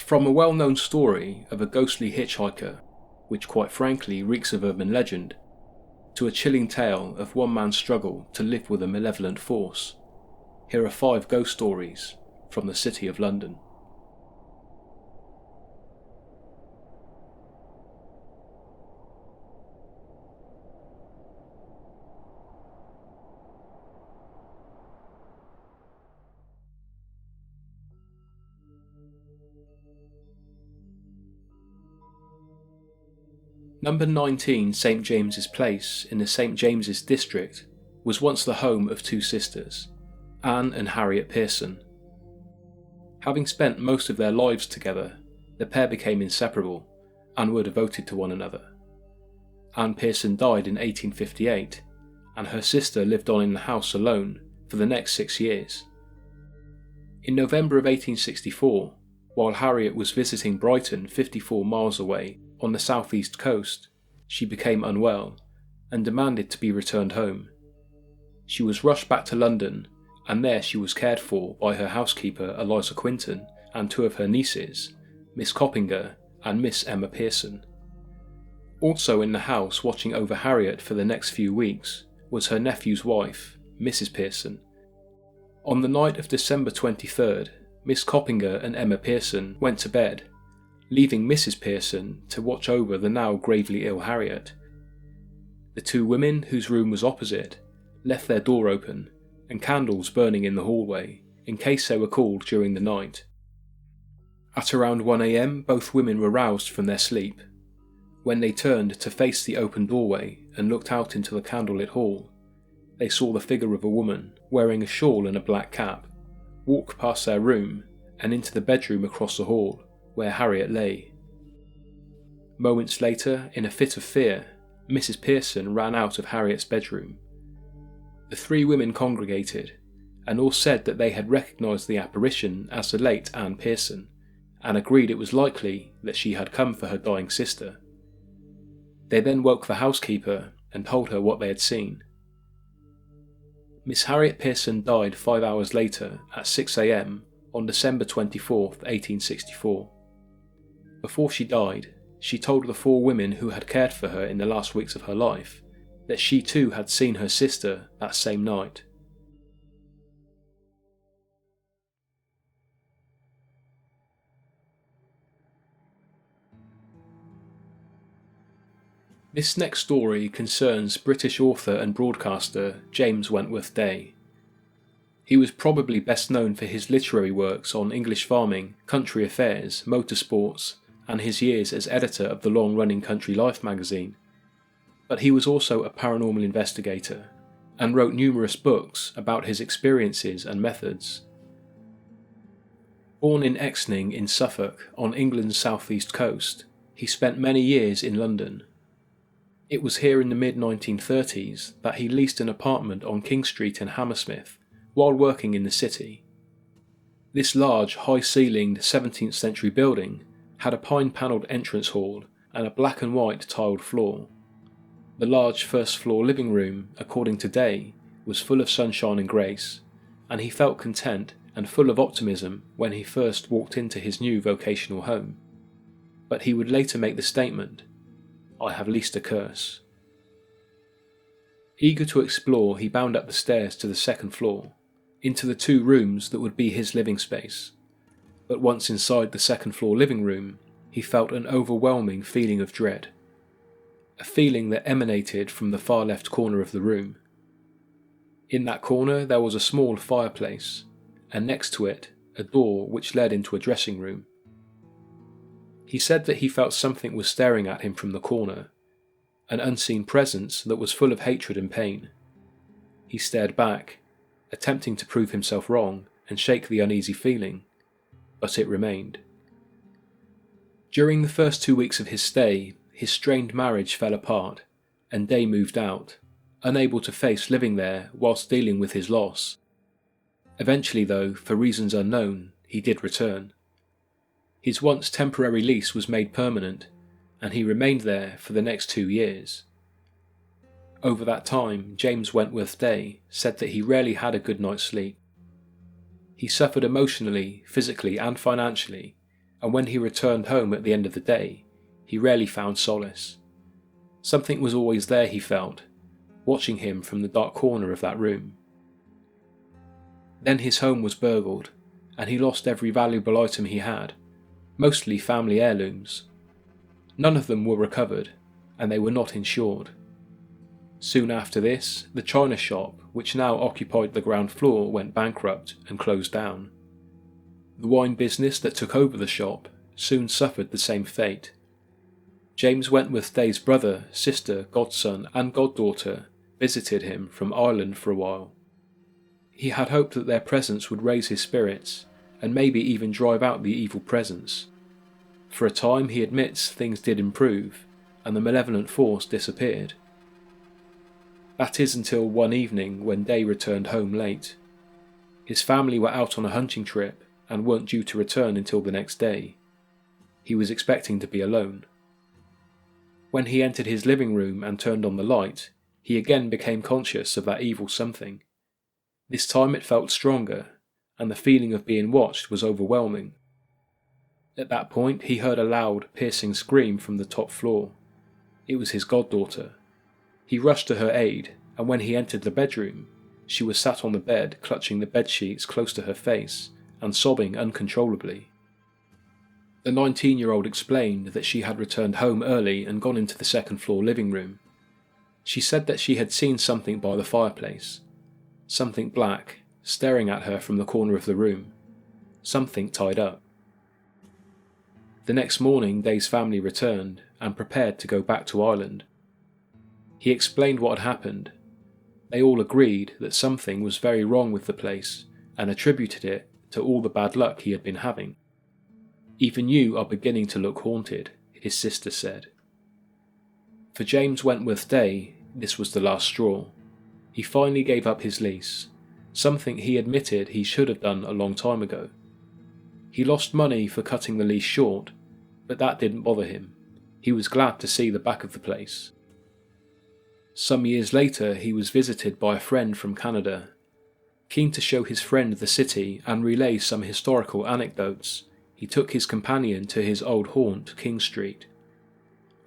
From a well-known story of a ghostly hitchhiker, which quite frankly reeks of urban legend, to a chilling tale of one man's struggle to live with a malevolent force, here are 5 ghost stories from the City of London. Number 19 St James's Place in the St James's district was once the home of 2 sisters, Anne and Harriet Pearson. Having spent most of their lives together, the pair became inseparable and were devoted to one another. Anne Pearson died in 1858, and her sister lived on in the house alone for the next 6 years. In November of 1864, while Harriet was visiting Brighton 54 miles away on the southeast coast, she became unwell and demanded to be returned home. She was rushed back to London, and there she was cared for by her housekeeper Eliza Quinton and 2 of her nieces, Miss Coppinger and Miss Emma Pearson. Also in the house watching over Harriet for the next few weeks was her nephew's wife, Mrs. Pearson. On the night of December 23rd, Miss Coppinger and Emma Pearson went to bed, leaving Mrs. Pearson to watch over the now gravely ill Harriet. The 2 women, whose room was opposite, left their door open and candles burning in the hallway in case they were called during the night. At around 1 a.m, both women were roused from their sleep. When they turned to face the open doorway and looked out into the candlelit hall, they saw the figure of a woman wearing a shawl and a black cap walk past their room and into the bedroom across the hall where Harriet lay. Moments later, in a fit of fear, Mrs. Pearson ran out of Harriet's bedroom. The 3 women congregated, and all said that they had recognised the apparition as the late Anne Pearson, and agreed it was likely that she had come for her dying sister. They then woke the housekeeper and told her what they had seen. Miss Harriet Pearson died 5 hours later at 6 a.m. on December 24th, 1864. Before she died, she told the 4 women who had cared for her in the last weeks of her life that she too had seen her sister that same night. This next story concerns British author and broadcaster James Wentworth Day. He was probably best known for his literary works on English farming, country affairs, motorsports, and his years as editor of the long-running Country Life magazine. But he was also a paranormal investigator, and wrote numerous books about his experiences and methods. Born in Exning in Suffolk on England's southeast coast, he spent many years in London. It was here in the mid-1930s that he leased an apartment on King Street in Hammersmith while working in the city. This large, high-ceilinged 17th century building had a pine-panelled entrance hall and a black and white tiled floor. The large first-floor living room, according to Day, was full of sunshine and grace, and he felt content and full of optimism when he first walked into his new vocational home. But he would later make the statement, "I have leased a curse." Eager to explore, he bound up the stairs to the 2nd floor, into the 2 rooms that would be his living space. But once inside the 2nd floor living room, he felt an overwhelming feeling of dread. A feeling that emanated from the far left corner of the room. In that corner there was a small fireplace, and next to it, a door which led into a dressing room. He said that he felt something was staring at him from the corner, an unseen presence that was full of hatred and pain. He stared back, attempting to prove himself wrong and shake the uneasy feeling, but it remained. During the first 2 weeks of his stay, his strained marriage fell apart, and Day moved out, unable to face living there whilst dealing with his loss. Eventually though, for reasons unknown, he did return. His once temporary lease was made permanent, and he remained there for the next 2 years. Over that time, James Wentworth Day said that he rarely had a good night's sleep. He suffered emotionally, physically and financially and when he returned home at the end of the day, he rarely found solace. Something was always there, he felt, watching him from the dark corner of that room. Then his home was burgled, and he lost every valuable item he had, mostly family heirlooms. None of them were recovered, and they were not insured. Soon after this, the china shop, which now occupied the ground floor, went bankrupt and closed down. The wine business that took over the shop soon suffered the same fate. James Wentworth Day's brother, sister, godson and goddaughter visited him from Ireland for a while. He had hoped that their presence would raise his spirits and maybe even drive out the evil presence. For a time, he admits, things did improve and the malevolent force disappeared. That is until one evening when Day returned home late. His family were out on a hunting trip and weren't due to return until the next day. He was expecting to be alone. When he entered his living room and turned on the light, he again became conscious of that evil something. This time it felt stronger, and the feeling of being watched was overwhelming. At that point he heard a loud, piercing scream from the top floor. It was his goddaughter. He rushed to her aid, and when he entered the bedroom, she was sat on the bed clutching the bedsheets close to her face and sobbing uncontrollably. The 19-year-old explained that she had returned home early and gone into the second-floor living room. She said that she had seen something by the fireplace, something black, staring at her from the corner of the room, something tied up. The next morning, Day's family returned and prepared to go back to Ireland. He explained what had happened. They all agreed that something was very wrong with the place and attributed it to all the bad luck he had been having. "Even you are beginning to look haunted," his sister said. For James Wentworth Day, this was the last straw. He finally gave up his lease, something he admitted he should have done a long time ago. He lost money for cutting the lease short, but that didn't bother him. He was glad to see the back of the place. Some years later, he was visited by a friend from Canada. Keen to show his friend the city and relay some historical anecdotes, he took his companion to his old haunt, King Street.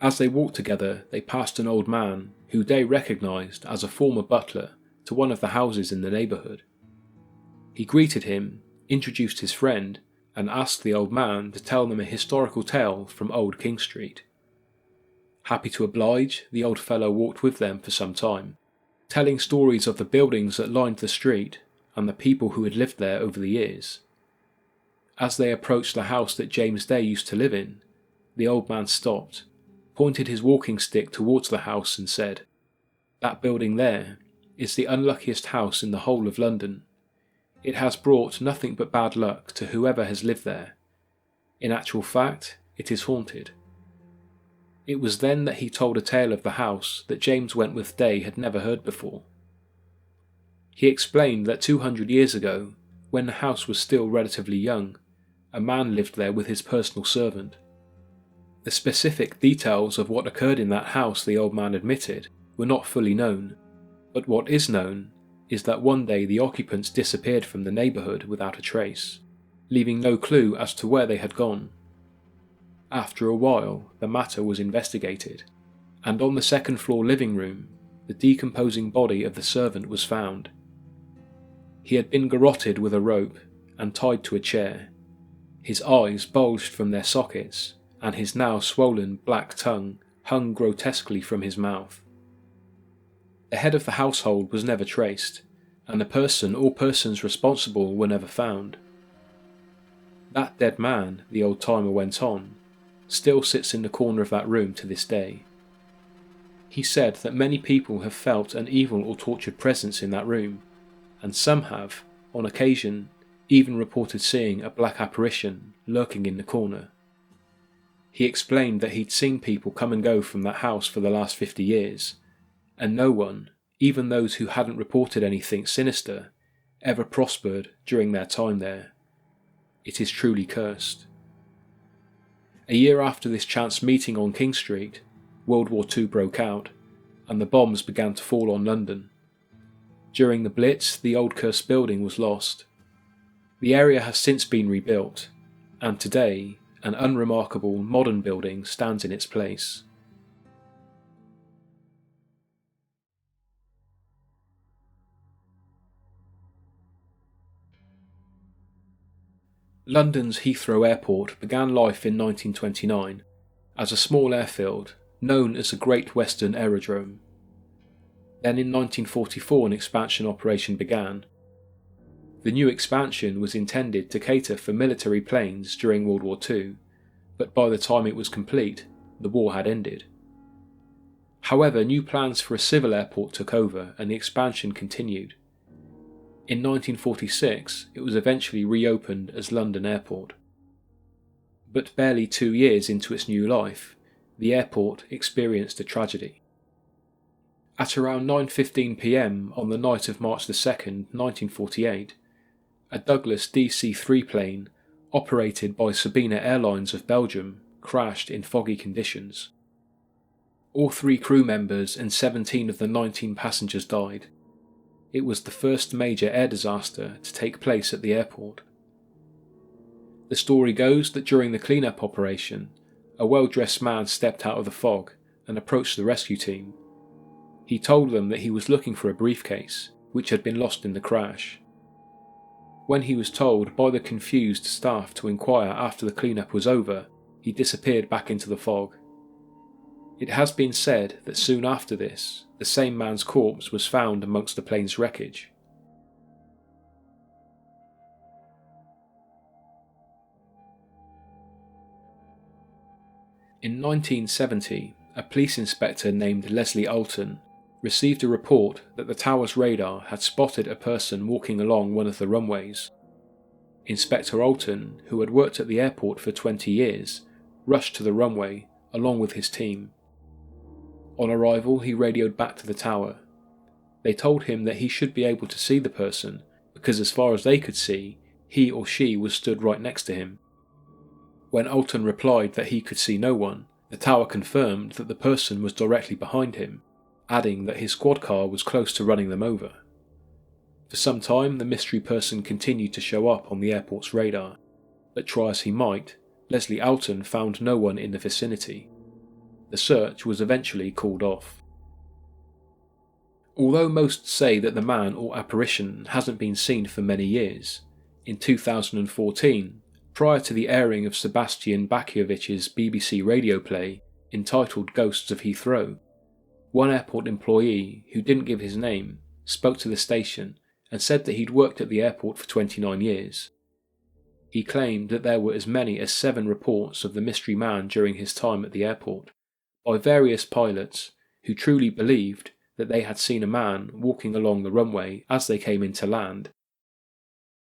As they walked together, they passed an old man who Day recognised as a former butler to one of the houses in the neighbourhood. He greeted him, introduced his friend, and asked the old man to tell them a historical tale from Old King Street. Happy to oblige, the old fellow walked with them for some time, telling stories of the buildings that lined the street and the people who had lived there over the years. As they approached the house that James Day used to live in, the old man stopped, pointed his walking stick towards the house and said, "That building there is the unluckiest house in the whole of London. It has brought nothing but bad luck to whoever has lived there. In actual fact, it is haunted." It was then that he told a tale of the house that James Wentworth Day had never heard before. He explained that 200 years ago, when the house was still relatively young, a man lived there with his personal servant. The specific details of what occurred in that house, the old man admitted, were not fully known, but what is known is that one day the occupants disappeared from the neighbourhood without a trace, leaving no clue as to where they had gone. After a while, the matter was investigated, and on the second-floor living room, the decomposing body of the servant was found. He had been garroted with a rope and tied to a chair. His eyes bulged from their sockets, and his now swollen black tongue hung grotesquely from his mouth. The head of the household was never traced, and the person or persons responsible were never found. That dead man, the old-timer went on, still sits in the corner of that room to this day. He said that many people have felt an evil or tortured presence in that room, and some have, on occasion, even reported seeing a black apparition lurking in the corner. He explained that he'd seen people come and go from that house for the last 50 years, and no one, even those who hadn't reported anything sinister, ever prospered during their time there. It is truly cursed. A year after this chance meeting on King Street, World War II broke out, and the bombs began to fall on London. During the Blitz, the old cursed building was lost. The area has since been rebuilt, and today, an unremarkable modern building stands in its place. London's Heathrow Airport began life in 1929 as a small airfield known as the Great Western Aerodrome. Then in 1944 an expansion operation began. The new expansion was intended to cater for military planes during World War II, but by the time it was complete, the war had ended. However, new plans for a civil airport took over and the expansion continued. In 1946, it was eventually reopened as London Airport. But barely 2 years into its new life, the airport experienced a tragedy. At around 9:15 p.m. on the night of March 2nd, 1948, a Douglas DC-3 plane, operated by Sabena Airlines of Belgium, crashed in foggy conditions. All 3 crew members and 17 of the 19 passengers died. It was the first major air disaster to take place at the airport. The story goes that during the clean-up operation, a well-dressed man stepped out of the fog and approached the rescue team. He told them that he was looking for a briefcase, which had been lost in the crash. When he was told by the confused staff to inquire after the clean-up was over, he disappeared back into the fog. It has been said that soon after this, the same man's corpse was found amongst the plane's wreckage. In 1970, a police inspector named Leslie Alton received a report that the tower's radar had spotted a person walking along one of the runways. Inspector Alton, who had worked at the airport for 20 years, rushed to the runway along with his team. On arrival, he radioed back to the tower. They told him that he should be able to see the person because as far as they could see, he or she was stood right next to him. When Alton replied that he could see no one, the tower confirmed that the person was directly behind him, adding that his squad car was close to running them over. For some time, the mystery person continued to show up on the airport's radar, but try as he might, Leslie Alton found no one in the vicinity. The search was eventually called off. Although most say that the man or apparition hasn't been seen for many years, in 2014, prior to the airing of Sebastian Bakiewicz's BBC radio play entitled Ghosts of Heathrow, one airport employee who didn't give his name spoke to the station and said that he'd worked at the airport for 29 years. He claimed that there were as many as 7 reports of the mystery man during his time at the airport, by various pilots who truly believed that they had seen a man walking along the runway as they came into land.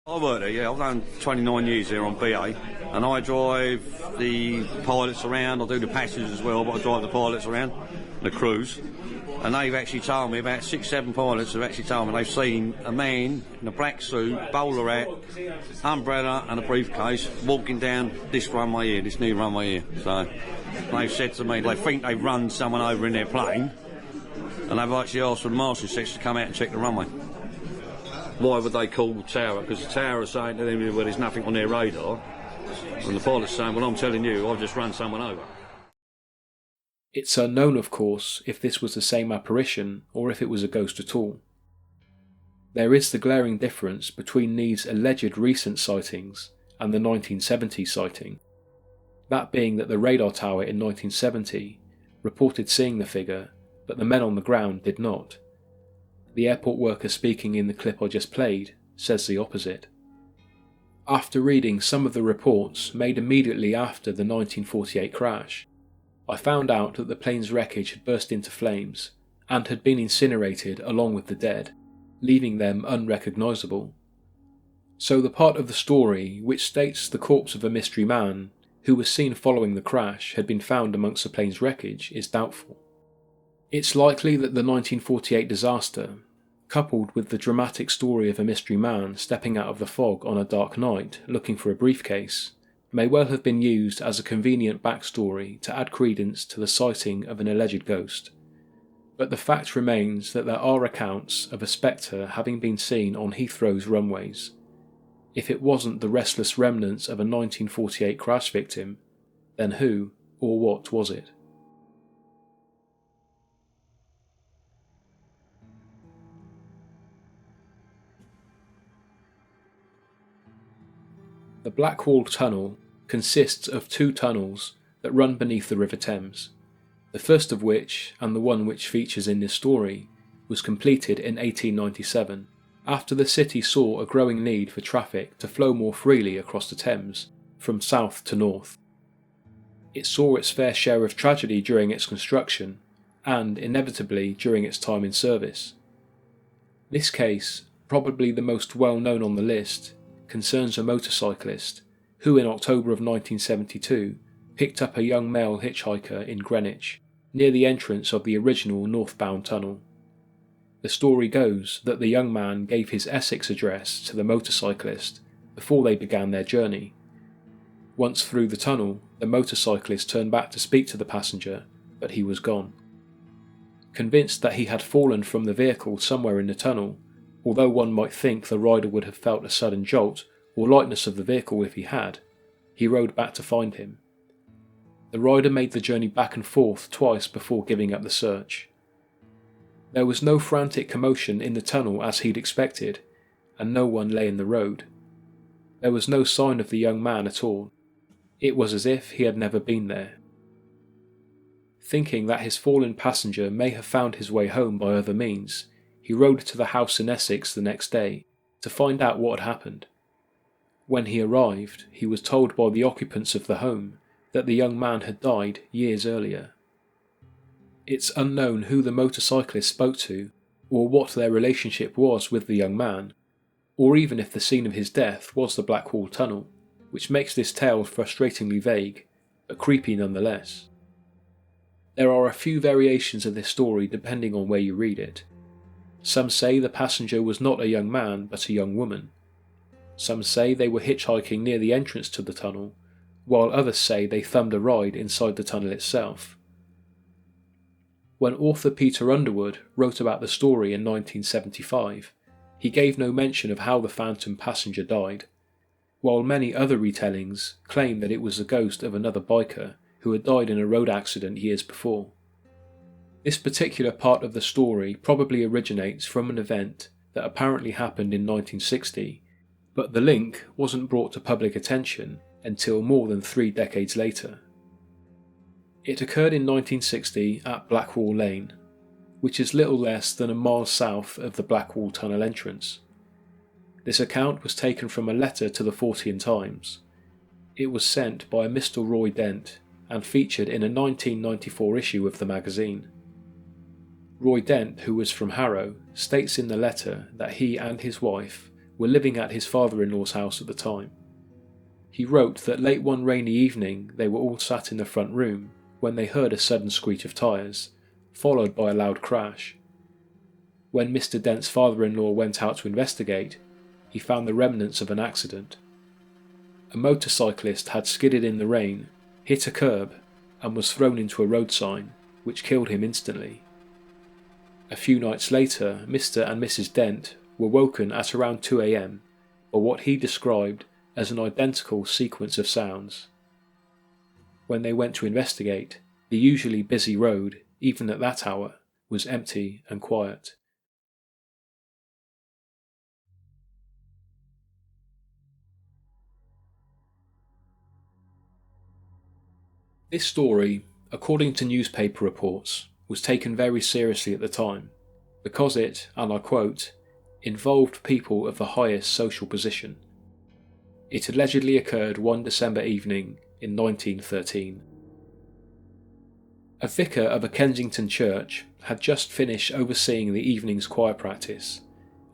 I work there, yeah. I've done 29 years here on BA, and I drive the pilots around. I do the passengers as well, but I drive the pilots around, the crews. And they've actually told me, about 6-7 pilots have actually told me they've seen a man in a black suit, bowler hat, umbrella and a briefcase walking down this runway here, this new runway here. So they've said to me they think they've run someone over in their plane, and they've actually asked for the marshalling section to come out and check the runway. Why would they call the tower? Because the tower is saying to them, well, there's nothing on their radar, and the pilot's saying, well, I'm telling you, I've just run someone over. It's unknown, of course, if this was the same apparition or if it was a ghost at all. There is the glaring difference between these alleged recent sightings and the 1970 sighting, that being that the radar tower in 1970 reported seeing the figure, but the men on the ground did not. The airport worker speaking in the clip I just played says the opposite. After reading some of the reports made immediately after the 1948 crash, I found out that the plane's wreckage had burst into flames and had been incinerated along with the dead, leaving them unrecognisable. So the part of the story which states the corpse of a mystery man who was seen following the crash had been found amongst the plane's wreckage is doubtful. It's likely that the 1948 disaster, coupled with the dramatic story of a mystery man stepping out of the fog on a dark night looking for a briefcase, may well have been used as a convenient backstory to add credence to the sighting of an alleged ghost. But the fact remains that there are accounts of a spectre having been seen on Heathrow's runways. If it wasn't the restless remnants of a 1948 crash victim, Then who or what was it? The Blackwall Tunnel consists of 2 tunnels that run beneath the River Thames, the first of which, and the one which features in this story, was completed in 1897, after the city saw a growing need for traffic to flow more freely across the Thames, from south to north. It saw its fair share of tragedy during its construction, and inevitably during its time in service. This case, probably the most well known on the list, concerns a motorcyclist who in October of 1972 picked up a young male hitchhiker in Greenwich, near the entrance of the original northbound tunnel. The story goes that the young man gave his Essex address to the motorcyclist before they began their journey. Once through the tunnel, the motorcyclist turned back to speak to the passenger, but he was gone. Convinced that he had fallen from the vehicle somewhere in the tunnel, although one might think the rider would have felt a sudden jolt or lightness of the vehicle if he had, he rode back to find him. The rider made the journey back and forth twice before giving up the search. There was no frantic commotion in the tunnel as he'd expected, and no one lay in the road. There was no sign of the young man at all. It was as if he had never been there. Thinking that his fallen passenger may have found his way home by other means, he rode to the house in Essex the next day to find out what had happened. When he arrived, he was told by the occupants of the home that the young man had died years earlier. It's unknown who the motorcyclist spoke to, or what their relationship was with the young man, or even if the scene of his death was the Blackwall Tunnel, which makes this tale frustratingly vague, but creepy nonetheless. There are a few variations of this story depending on where you read it. Some say the passenger was not a young man but a young woman. Some say they were hitchhiking near the entrance to the tunnel, while others say they thumbed a ride inside the tunnel itself. When author Peter Underwood wrote about the story in 1975, he gave no mention of how the phantom passenger died, while many other retellings claim that it was the ghost of another biker who had died in a road accident years before. This particular part of the story probably originates from an event that apparently happened in 1960, but the link wasn't brought to public attention until more than 3 decades later. It occurred in 1960 at Blackwall Lane, which is little less than a mile south of the Blackwall Tunnel entrance. This account was taken from a letter to the Fortean Times. It was sent by a Mr. Roy Dent and featured in a 1994 issue of the magazine. Roy Dent, who was from Harrow, states in the letter that he and his wife were living at his father-in-law's house at the time. He wrote that late one rainy evening they were all sat in the front room when they heard a sudden screech of tyres, followed by a loud crash. When Mr. Dent's father-in-law went out to investigate, he found the remnants of an accident. A motorcyclist had skidded in the rain, hit a curb, and was thrown into a road sign, which killed him instantly. A few nights later, Mr. and Mrs. Dent were woken at around 2 a.m. by what he described as an identical sequence of sounds. When they went to investigate, the usually busy road, even at that hour, was empty and quiet. This story, according to newspaper reports, was taken very seriously at the time, because it, and I quote, involved people of the highest social position. It allegedly occurred one December evening in 1913. A vicar of a Kensington church had just finished overseeing the evening's choir practice,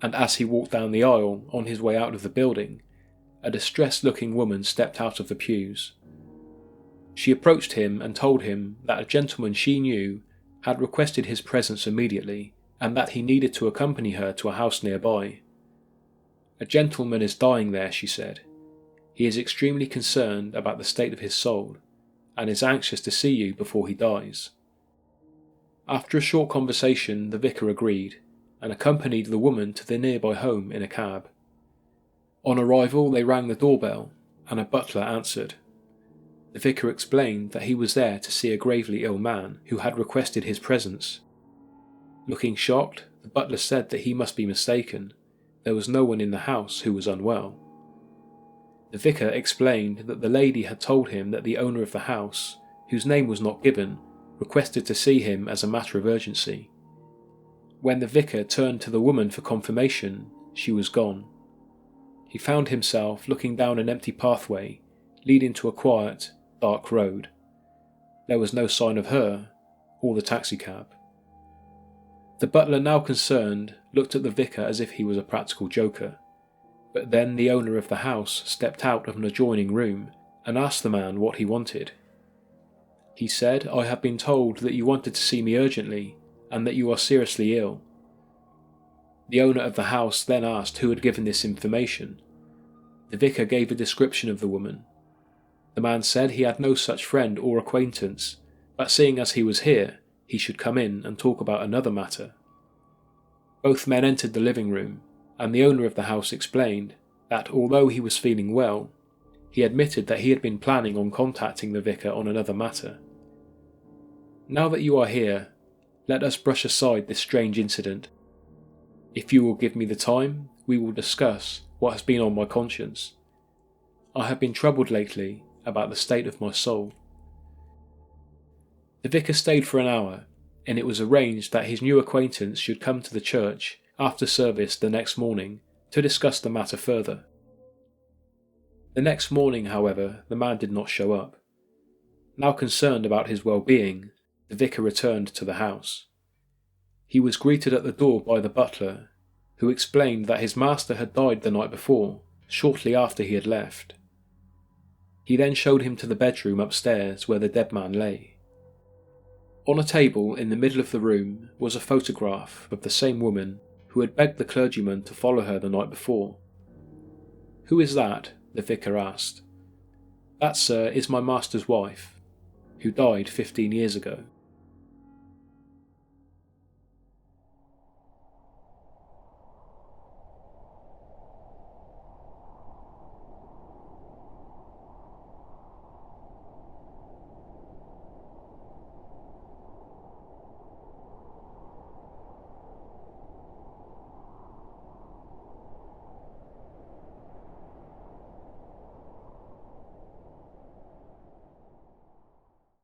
and as he walked down the aisle on his way out of the building, a distressed-looking woman stepped out of the pews. She approached him and told him that a gentleman she knew had requested his presence immediately, and that he needed to accompany her to a house nearby. "A gentleman is dying there," she said. "He is extremely concerned about the state of his soul, and is anxious to see you before he dies." After a short conversation, the vicar agreed, and accompanied the woman to the nearby home in a cab. On arrival, they rang the doorbell, and a butler answered. The The vicar explained that he was there to see a gravely ill man who had requested his presence. Looking shocked, the butler said that he must be mistaken. There was no one in the house who was unwell. The vicar explained that the lady had told him that the owner of the house, whose name was not given, requested to see him as a matter of urgency. When the vicar turned to the woman for confirmation, she was gone. He found himself looking down an empty pathway leading to a quiet, dark road. There was no sign of her or the taxicab. The butler, now concerned, looked at the vicar as if he was a practical joker, but then the owner of the house stepped out of an adjoining room and asked the man what he wanted. He said, "I have been told that you wanted to see me urgently and that you are seriously ill." The owner of the house then asked who had given this information. The vicar gave a description of the woman. The man said he had no such friend or acquaintance, but seeing as he was here, he should come in and talk about another matter. Both men entered the living room, and the owner of the house explained that although he was feeling well, he admitted that he had been planning on contacting the vicar on another matter. "Now that you are here, let us brush aside this strange incident. If you will give me the time, we will discuss what has been on my conscience. I have been troubled lately about the state of my soul." The vicar stayed for an hour, and it was arranged that his new acquaintance should come to the church after service the next morning to discuss the matter further. The next morning, however, the man did not show up. Now concerned about his well-being, the vicar returned to the house. He was greeted at the door by the butler, who explained that his master had died the night before, shortly after he had left. He then showed him to the bedroom upstairs where the dead man lay. On a table in the middle of the room was a photograph of the same woman who had begged the clergyman to follow her the night before. "Who is that?" the vicar asked. "That, sir, is my master's wife, who died 15 years ago."